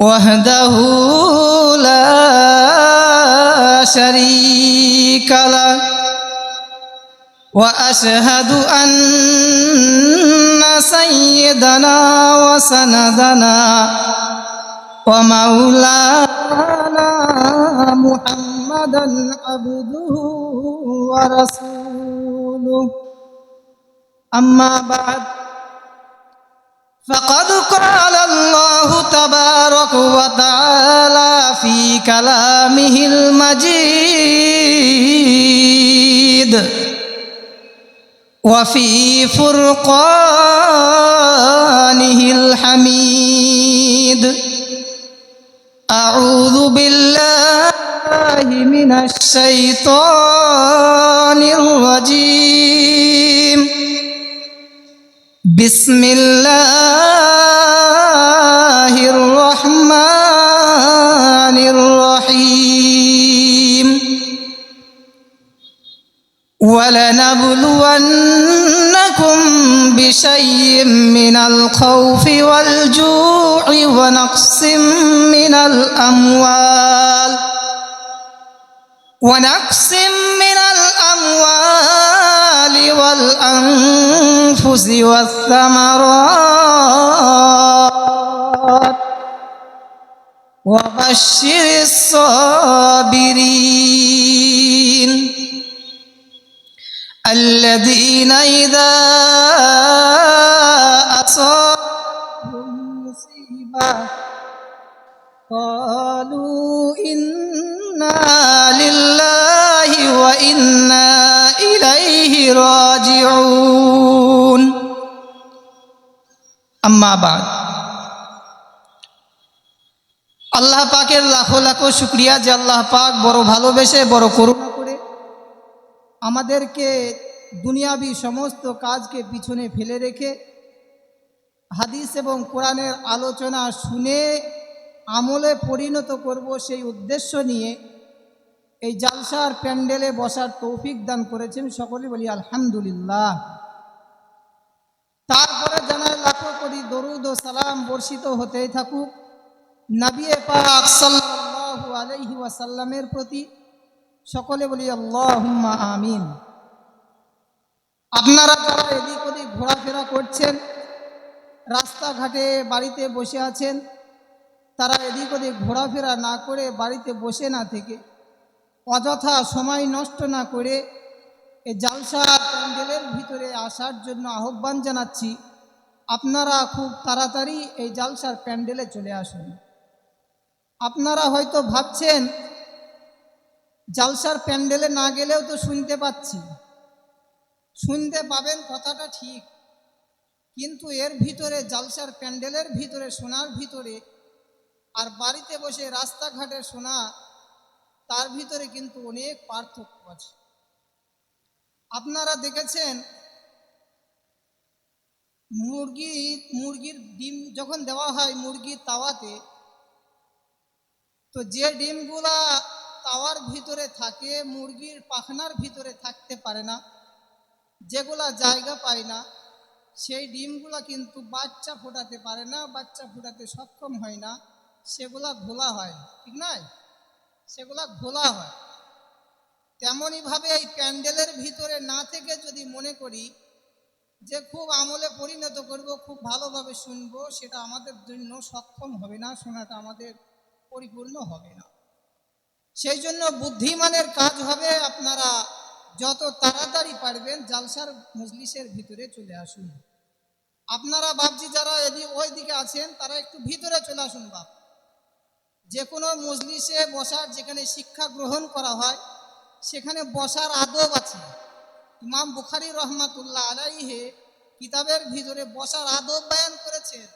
وحده لا شريك له وأشهد أن سيدنا وسندنا ومولانا محمدا عبده ورسوله أما بعد فقد قال الله تبارك وتعالى في كلامه المجيد وفي فرقانه الحميد أعوذ بالله من الشيطان الرجيم بسم الله الرحمن الرحيم ولنبلونكم بشيء من الخوف والجوع ونقص من الأموال والأنفس والثمرات وبشر الصابرين الذين إذا أصابهم مصيبة قالوا إنا لله وإنا إليه راجعون أما بعد আল্লাহ পাকের লাখো লাখো শুকরিয়া যে আল্লাহ পাক বড় ভালোবেসে বড় করুণা করে আমাদেরকে দুনিয়াবি সমস্ত কাজকে পিছনে ফেলে রেখে হাদিস এবং কোরআনের আলোচনা শুনে আমলে পরিণত করব সেই উদ্দেশ্য নিয়ে এই জালসার প্যান্ডেলে বসার তৌফিক দান করেছেন। সকলে বলি আলহামদুলিল্লাহ। তারপরে জানায় লাখো কোটি দরুদ ও সালাম বর্ষিত হতেই থাকুক নবী পাক সাল্লাল্লাহু আলাইহি ওয়াসাল্লামের প্রতি। সকলে বলি আল্লাহুম্মা আমিন। আপনারা যারা এদিক ওদিক ঘোরাফেরা করছেন, রাস্তাঘাটে বাড়িতে বসে আছেন, তারা এদিক ওদিক ঘোরাফেরা না করে বাড়িতে বসে না থেকে অযথা সময় নষ্ট না করে এই জালসার প্যান্ডেলের ভিতরে আসার জন্য আহ্বান জানাচ্ছি। আপনারা খুব তাড়াতাড়ি এই জালসার প্যান্ডেলে চলে আসুন। আপনারা হয়তো ভাবছেন জালসার প্যান্ডেলে না গেলেও তো শুনতে পাচ্ছি, শুনতে পাবেন কথাটা ঠিক, কিন্তু এর ভিতরে জালসার প্যান্ডেলের ভিতরে শোনার ভিতরে আর বাড়িতে বসে রাস্তাঘাটে শোনা তার ভিতরে কিন্তু অনেক পার্থক্য আছে। আপনারা দেখেছেন মুরগির ডিম যখন দেওয়া হয় মুরগির তাওয়াতে, তো যে ডিমগুলা তাওয়ার ভিতরে থাকে মুরগির পাখনার ভিতরে থাকতে পারে না, যেগুলা জায়গা পায় না, সেই ডিমগুলা কিন্তু বাচ্চা ফোটাতে পারে না, বাচ্চা ফোটাতে সক্ষম হয় না, সেগুলা ঘোলা হয়, ঠিক নয়? সেগুলা ঘোলা হয়। তেমনইভাবে এই প্যান্ডেলের ভিতরে না থেকে যদি মনে করি যে খুব আমলে পরিণত করব, খুব ভালোভাবে শুনবো, সেটা আমাদের জন্য সক্ষম হবে না, শোনাটা আমাদের পরিপূর্ণ হবে না। সেই জন্য বুদ্ধিমানের কাজ হবে আপনারা যত তাড়াতাড়ি পারবেন জালসার মজলিসের ভিতরে চলে আসুন। আপনারা বাপজি যারা ওই দিকে আছেন তারা একটু ভিতরে চলে আসুন। বাপ, যে কোনো মজলিসে বসার, যেখানে শিক্ষা গ্রহণ করা হয় সেখানে বসার আদব আছে। ইমাম বুখারী রহমাতুল্লাহ আলাইহি কিতাবের ভিতরে বসার আদব বয়ান করেছেন।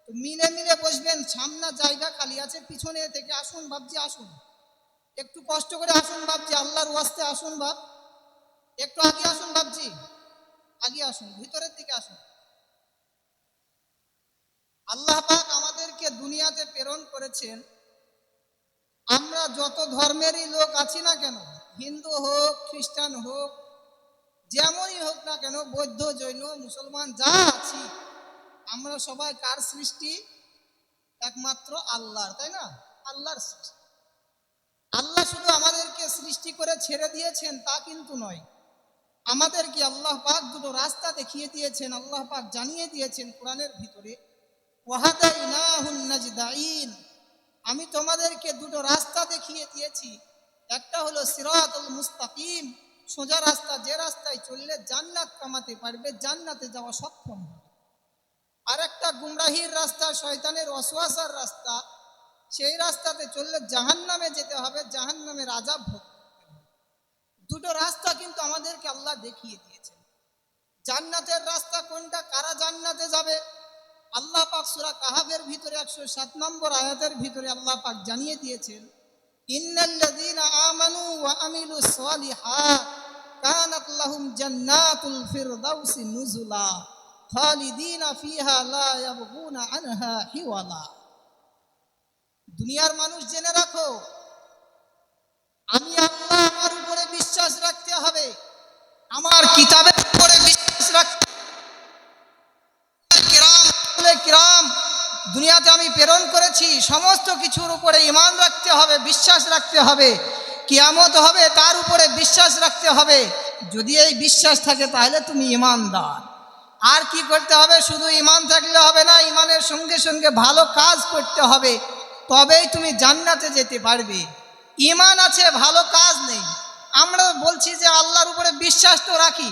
তো মিলে মিলে বসবেন, সামনে জায়গা খালি আছে, পিছনে থেকে আসুন বাপজি, আসুন, একটু কষ্ট করে আসুন বাপজি, আল্লাহর ওয়াস্তে আসুন বাপ, একটু আগে আসুন বাপজি, আগে আসুন, ভিতরের দিকে আসুন। আল্লাহ পাক আমাদেরকে দুনিয়াতে প্রেরণ করেছেন। আমরা যত ধর্মেরই লোক আছি না কেন, হিন্দু হোক, খ্রিস্টান হোক, যেমনই হোক না কেন, বৌদ্ধ, জৈন, মুসলমান যা আছি, আমরা সবাই কার সৃষ্টি? একমাত্র আল্লাহর, তাই না? আল্লাহর সৃষ্টি। আল্লাহ শুধু আমাদেরকে সৃষ্টি করে ছেড়ে দিয়েছেন তা কিন্তু নয়, আমাদেরকে আল্লাহ পাক দুটো রাস্তা দেখিয়ে দিয়েছেন। আল্লাহ পাক জানিয়ে দিয়েছেন কোরআনের ভিতরে, ওয়াহাদাইনাহুন নাজদাইন, আমি তোমাদেরকে দুটো রাস্তা দেখিয়ে দিয়েছি। একটা হলো সিরাতুল মুস্তাকিম, সোজা রাস্তা, যে রাস্তায় চললে জান্নাত কামাতে পারবে, জান্নাতে যাওয়া সক্ষম হবে। আর একটা গুমরাহির রাস্তা, শয়তানের ওয়াসওয়াসার রাস্তা, সেই রাস্তাতে চললে জাহান্নামে যেতে হবে, জাহান্নামের আযাব ভোগ করতে হবে। দুটো রাস্তা কিন্তু আমাদেরকে আল্লাহ দেখিয়ে দিয়েছেন। জান্নাতের রাস্তা কোনটা, কারা জান্নাতে যাবে? আল্লাহ পাক সূরা কাহাফের ভিতরে 107 নম্বর আয়াতের ভিতরে আল্লাহ পাক জানিয়ে দিয়েছেন, ইন্নাল্লাযীনা আমানু ওয়া আমিলুস সালিহাত কানাত লাহুম জান্নাতুল ফিরদাউসি নুজুলা খালিদিনা ফিহা লা ইয়াবগুনা আনহা হিওয়ালা। দুনিয়ার মানুষ জেনে রাখো, আমি আল্লাহ, আমার উপরে বিশ্বাস রাখতে হবে, আমার কিতাবের উপরে বিশ্বাস রাখতে কিরাম দুনিয়াতে আমি প্রেরণ করেছি, সমস্ত কিছুর উপরে ঈমান রাখতে হবে, বিশ্বাস রাখতে হবে। কিয়ামত হবে তার উপরে বিশ্বাস রাখতে হবে। যদি এই বিশ্বাস থাকে তাহলে তুমি ঈমানদার। আর কি করতে হবে? শুধু ঈমান থাকলে হবে না, ঈমানের সঙ্গে সঙ্গে ভালো কাজ করতে হবে, তবেই তুমি জান্নাতে যেতে পারবে। ঈমান আছে, ভালো কাজ নেই। আমরা বলছি যে আল্লাহর উপরে বিশ্বাস তো রাখি,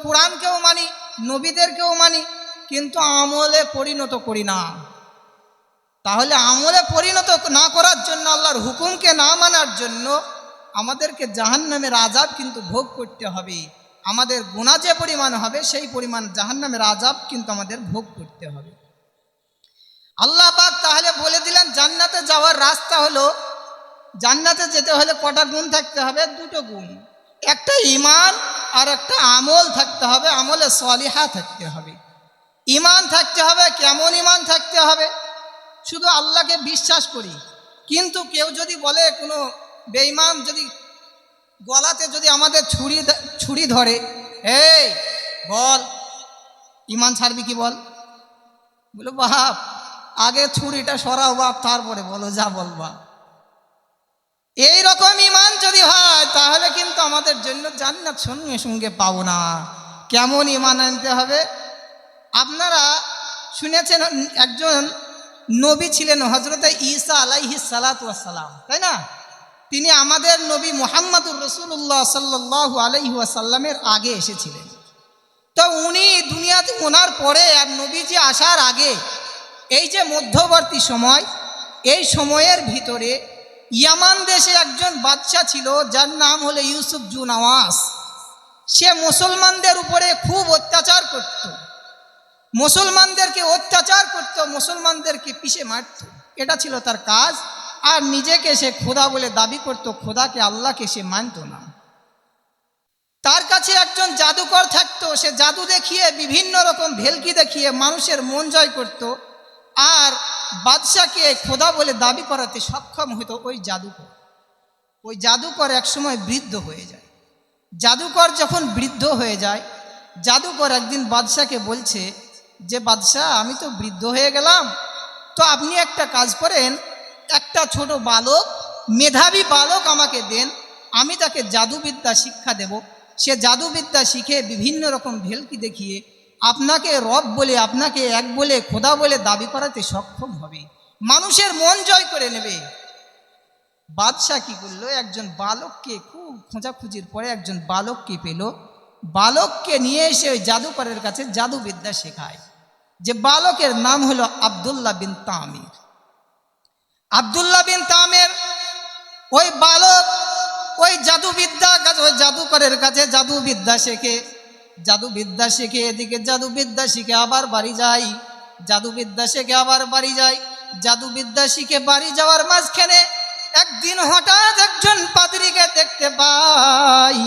কোরআনকেও মানি, নবীদেরকেও মানি, কিন্তু আমলে পরিণত করি না। তাহলে আমলে পরিণত না করার জন্য, আল্লাহর হুকুমকে না মানার জন্য আমাদেরকে জাহান্নামের আযাব কিন্তু ভোগ করতে হবে। আমাদের গুনাহ যে পরিমাণ হবে সেই পরিমাণ জাহান্নামের আযাব কিন্তু আমাদের ভোগ করতে হবে। আল্লাহ পাক তাহলে বলে দিলেন জান্নাতে যাওয়ার রাস্তা হলো, জান্নাতে যেতে হলে কটা গুণ থাকতে হবে? দুটো গুণ, একটা ঈমান আর একটা আমল থাকতে হবে, আমলে সলিহা থাকতে হবে। ঈমান থাকতে হবে, কেমন ঈমান থাকতে হবে? শুধু আল্লাহকে বিশ্বাস করি, কিন্তু কেউ যদি বলে, কোনো বেঈমান যদি গলাতে যদি আমাদের ছুরি ধরে, এই বল ঈমান ছাড়বি কি বল? বলো বাপ আগে ছুরিটা সরাও বাপ, তারপরে বলো যা বলবা। এই রকম ঈমান যদি হয় তাহলে কিন্তু আমাদের জন্য জান্নাত সঙ্গে সঙ্গে পাবো না। কেমন ঈমান আনতে হবে? আপনারা শুনেছেন একজন নবী ছিলেন, হযরতে ঈসা আলাইহিস সালাতু ওয়াস সালাম, তাই না? তিনি আমাদের নবী মুহাম্মদুর রাসূলুল্লাহ সাল্লাল্লাহু আলাইহি ওয়াসাল্লামের আগে এসেছিলেন। তো উনি দুনিয়াতে, ওনার পরে আর নবীজি আসার আগে এই যে মধ্যবর্তী সময়, এই সময়ের ভিতরে ইয়ামান দেশে একজন বাদশা ছিল, যার নাম হলো ইউসুফ জু নওয়াস। সে মুসলমানদের উপরে খুব অত্যাচার করত, মুসলমানদেরকে অত্যাচার করত, মুসলমানদেরকে পিষে মারত, এটা ছিল তার কাজ। আর নিজেকে সে খোদা বলে দাবি করত, খোদাকে আল্লাহকে সে মানত না। তার কাছে একজন জাদুকর থাকতো, সে জাদু দেখিয়ে, বিভিন্ন রকম ভেলকি দেখিয়ে মানুষের মন জয় করত, আর বাদশাকে খোদা বলে দাবি করাতে সক্ষম হতো ওই জাদুকর। ওই জাদুকর একসময় বৃদ্ধ হয়ে যায়। জাদুকর যখন বৃদ্ধ হয়ে যায়, জাদুকর একদিন বাদশাকে বলছে যে বাদশাহ, আমি তো বৃদ্ধ হয়ে গেলাম, তো আপনি একটা কাজ করেন, একটা ছোট বালক, মেধাবী বালক আমাকে দেন, আমি তাকে জাদুবিদ্যা শিক্ষা দেব। সে জাদুবিদ্যা শিখে বিভিন্ন রকম ভেলকি দেখিয়ে আপনাকে রব বলে, আপনাকে এক বলে, খোদা বলে দাবি করাতে সক্ষম হবে, মানুষের মন জয় করে নেবে। বাদশাহ কি করলো? একজন বালককে, খুব খোঁজাখুঁজির পরে একজন বালককে পেল, বালককে নিয়ে এসে ওই জাদুকরের কাছে জাদুবিদ্যা শেখায়। যে বালকের নাম হলো আব্দুল্লাহ বিন তামির। আব্দুল্লাহ বিন তামির ওই বালক ওই জাদুবিদ্যা, ওই জাদুকরের কাছে জাদুবিদ্যা শেখে, জাদুবিদ্যা শিখে, এদিকে জাদুবিদ্যা শিখে আবার বাড়ি যায়, জাদুবিদ্যা শিখে আবার বাড়ি যায়। জাদুবিদ্যা শিখে বাড়ি যাওয়ার মাঝখানে একদিন হঠাৎ একজন পাদ্রীকে দেখতে পাই।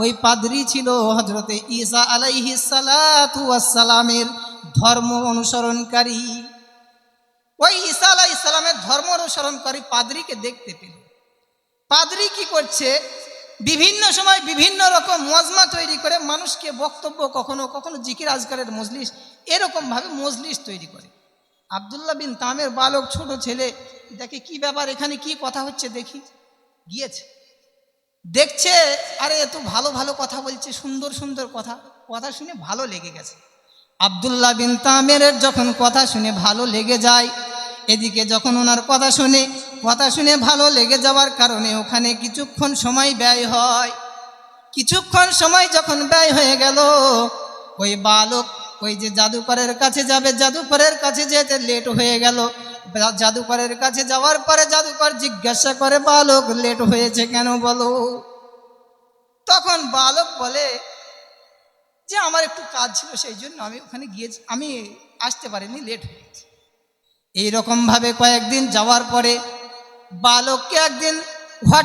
ওই পাদ্রী ছিল হযরতে ঈসা আলাইহিস সালাতু ওয়াস সালামের ধর্ম অনুসরণকারী। ওই ঈসা আলাইহিস সালামের ধর্ম অনুসরণকারী পাদ্রীকে দেখতে পেল। পাদ্রী কি করছে? বিভিন্ন সময় বিভিন্ন রকম মজমা তৈরি করে মানুষকে বক্তব্য, কখনো কখনো জিকির আজকারের মজলিস, এরকমভাবে মজলিস তৈরি করে। আব্দুল্লাহ বিন তামের বালক ছোট ছেলে দেখে কি ব্যাপার, এখানে কি কথা হচ্ছে দেখি। গিয়েছে, দেখছে আরে এত ভালো ভালো কথা বলছে, সুন্দর সুন্দর কথা, কথা শুনে ভালো লেগে গেছে। আব্দুল্লাহ বিন তামের যখন কথা শুনে ভালো লেগে যায়, এদিকে যখন ওনার কথা শুনে ভালো লেগে যাওয়ার কারণে ওখানে কিছুক্ষণ সময় ব্যয় হয়। কিছুক্ষণ সময় যখন ব্যয় হয়ে গেল, ওই বালক ওই যে জাদুকরের কাছে যাবে, জাদুকরের কাছে যেতে লেট হয়ে গেল। জাদুকরের কাছে যাওয়ার পরে জাদুকর জিজ্ঞাসা করে, বালক লেট হয়েছে কেন বলো? তখন বালক বলে যে আমার একটু কাজ ছিল, সেই জন্য আমি ওখানে গিয়েছি, আমি আসতে পারিনি, লেট হয়েছে। এইরকম ভাবে কয়েকদিন যাওয়ার পরে বালককে একদিন হঠাৎ